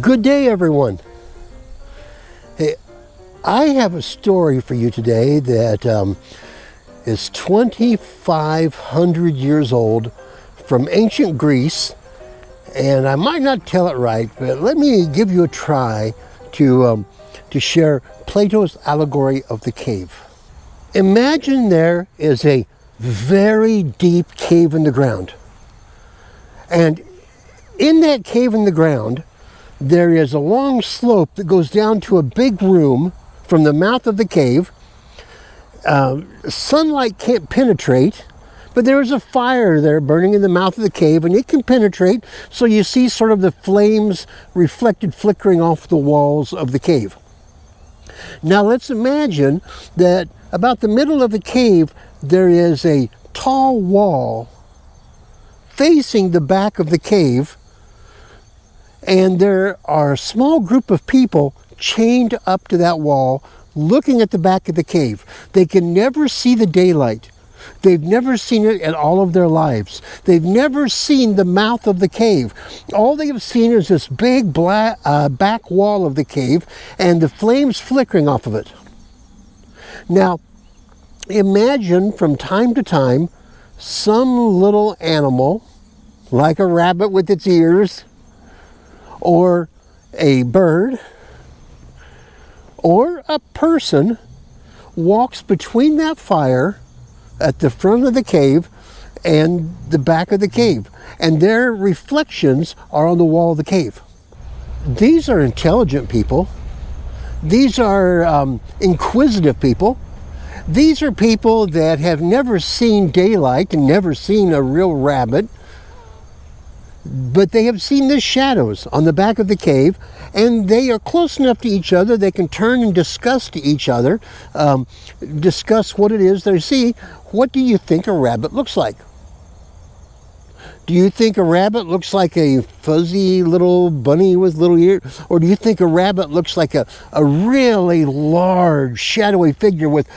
Good day, everyone. Hey, I have a story for you today that is 2,500 years old from ancient Greece, and I might not tell it right, but let me give you a try to share Plato's allegory of the cave. Imagine there is a very deep cave in the ground, and in that cave in the ground, there is a long slope that goes down to a big room from the mouth of the cave. Sunlight can't penetrate, but there is a fire there burning in the mouth of the cave, and it can penetrate, so you see sort of the flames reflected flickering off the walls of the cave. Now let's imagine that about the middle of the cave there is a tall wall facing the back of the cave, and there are a small group of people chained up to that wall looking at the back of the cave. They can never see the daylight. They've never seen it in all of their lives. They've never seen the mouth of the cave. All they have seen is this big black, back wall of the cave and the flames flickering off of it. Now, imagine from time to time some little animal, like a rabbit with its ears, or a bird, or a person walks between that fire at the front of the cave and the back of the cave, and their reflections are on the wall of the cave. These are intelligent people. These are inquisitive people. These are people that have never seen daylight and never seen a real rabbit, but they have seen the shadows on the back of the cave, and they are close enough to each other they can turn and discuss to each other, discuss what it is they see. What do you think a rabbit looks like? Do you think a rabbit looks like a fuzzy little bunny with little ears? Or do you think a rabbit looks like a really large, shadowy figure with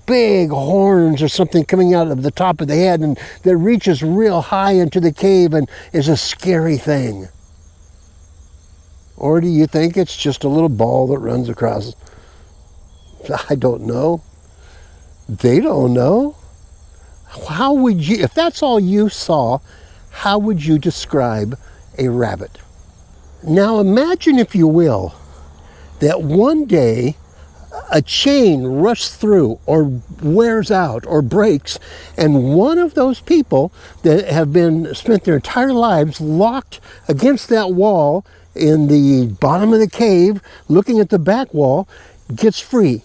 big horns or something coming out of the top of the head and that reaches real high into the cave and is a scary thing? Or do you think it's just a little ball that runs across? I don't know. They don't know. How would you, if that's all you saw, how would you describe a rabbit? Now imagine, if you will, that one day a chain rushes through or wears out or breaks, and one of those people that have been spent their entire lives locked against that wall in the bottom of the cave looking at the back wall gets free.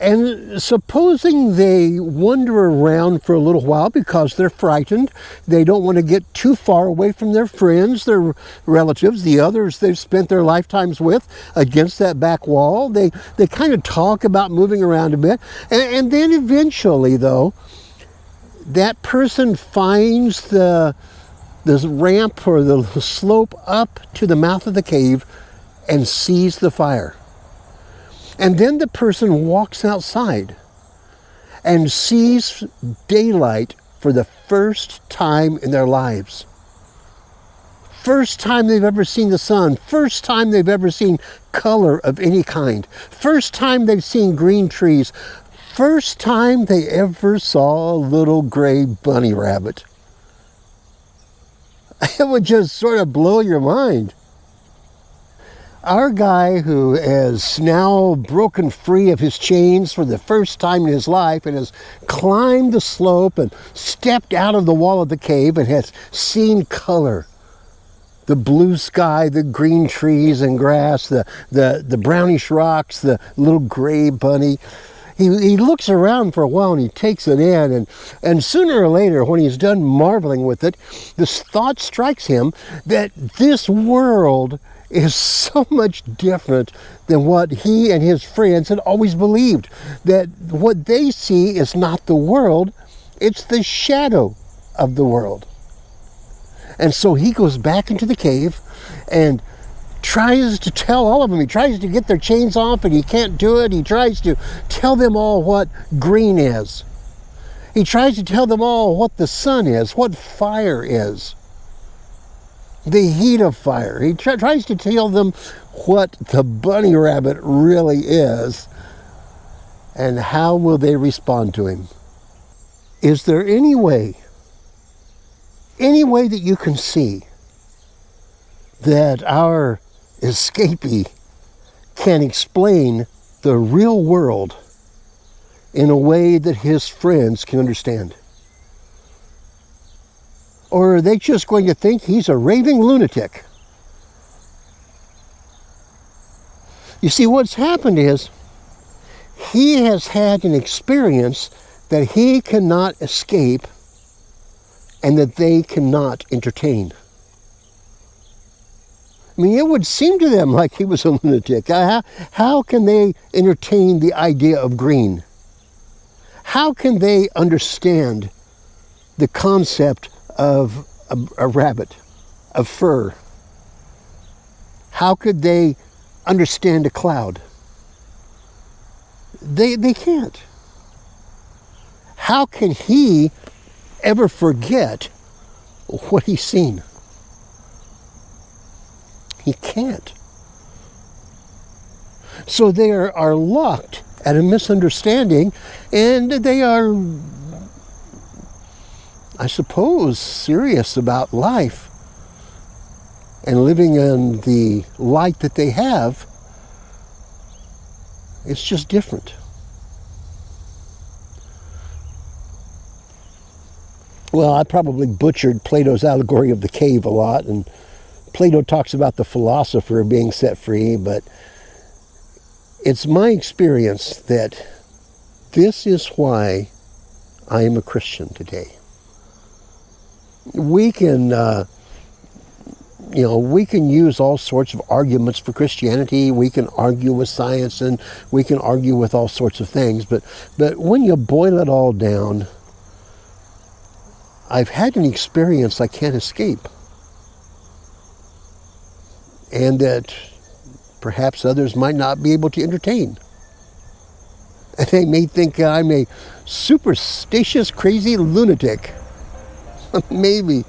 And supposing they wander around for a little while because they're frightened, they don't want to get too far away from their friends, their relatives, the others they've spent their lifetimes with against that back wall. They kind of talk about moving around a bit. And then eventually, though, that person finds the ramp or the slope up to the mouth of the cave and sees the fire. And then the person walks outside and sees daylight for the first time in their lives. First time they've ever seen the sun. First time they've ever seen color of any kind. First time they've seen green trees. First time they ever saw a little gray bunny rabbit. It would just sort of blow your mind. Our guy, who is now broken free of his chains for the first time in his life and has climbed the slope and stepped out of the wall of the cave and has seen color. The blue sky, the green trees and grass, the brownish rocks, the little gray bunny. He looks around for a while and he takes it in, and sooner or later, when he's done marveling with it, this thought strikes him that this world is so much different than what he and his friends had always believed. That what they see is not the world, it's the shadow of the world. And so he goes back into the cave and tries to tell all of them. He tries to get their chains off and he can't do it. He tries to tell them all what green is. He tries to tell them all what the sun is, what fire is. the heat of fire. He tries to tell them what the bunny rabbit really is, and how will they respond to him. Is there any way that you can see that our escapee can explain the real world in a way that his friends can understand? Or are they just going to think he's a raving lunatic? You see, what's happened is he has had an experience that he cannot escape and that they cannot entertain. I mean, it would seem to them like he was a lunatic. How can they entertain the idea of green? How can they understand the concept of a rabbit, of fur? How could they understand a cloud? They can't. How can he ever forget what he's seen? He can't. So they are locked at a misunderstanding, and they are, I suppose, serious about life and living in the light that they have. It's just different. Well, I probably butchered Plato's allegory of the cave a lot, and Plato talks about the philosopher being set free, but it's my experience that this is why I am a Christian today. We can, we can use all sorts of arguments for Christianity. We can argue with science, and we can argue with all sorts of things. But when you boil it all down, I've had an experience I can't escape. And that perhaps others might not be able to entertain. And they may think I'm a superstitious, crazy lunatic. Maybe.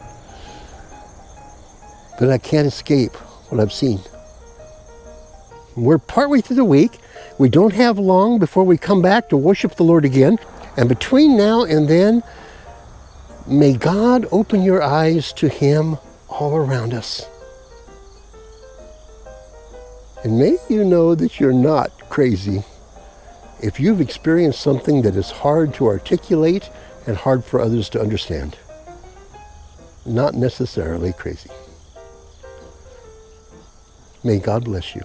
But I can't escape what I've seen. We're partway through the week. We don't have long before we come back to worship the Lord again. And between now and then, may God open your eyes to Him all around us. And may you know that you're not crazy if you've experienced something that is hard to articulate and hard for others to understand. Not necessarily crazy. May God bless you.